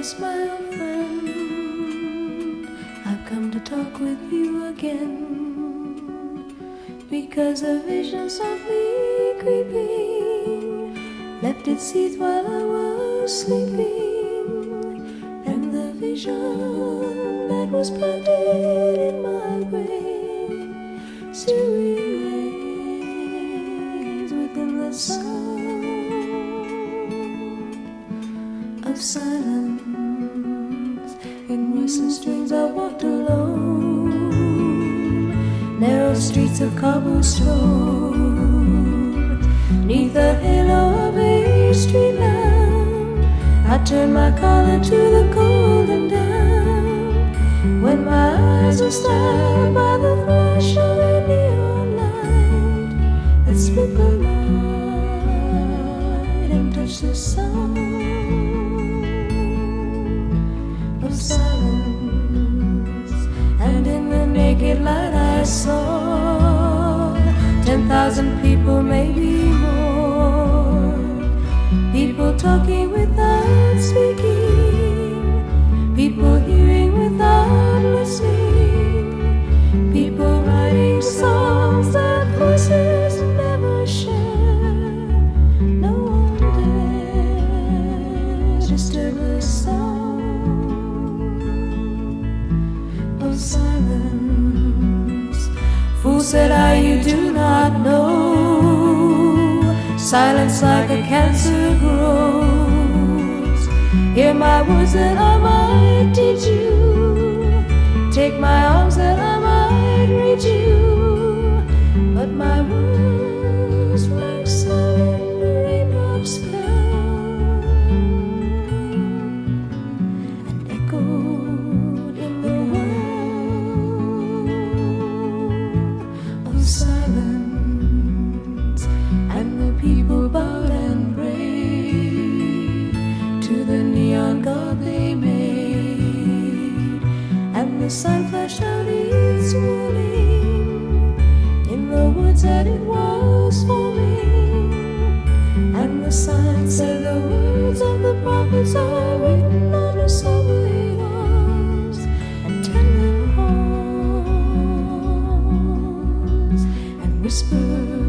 Chris, my old friend, I've come to talk with you again, because a vision softly creeping left its seat while I was sleeping, and the vision that was planted in my brain still remains within the sound of silence. In restless dreams I walked alone, narrow streets of cobblestone, neath the halo of a street lamp. I turned my collar to the cold and damp, when my eyes were stabbed by the flash of a neon light that split the night and touched the sound of silence. And in the naked light I saw 10,000 people, maybe more, people talking without speaking, people hearing without listening, people writing songs that voices never share. No one dares disturb the sound of silence. Fool, said I, you do not know, silence like a cancer grows. Hear my words that I might teach you, take my arms that I might reach you, but my words like silent raindrops fell and echoed in the well of silence. And the people bowed and prayed to the neon god they made, and the sun flashed out its warning in the woods that it was forming, and the sign said the words of the prophets are written on a silver horse and tender horns, and whispered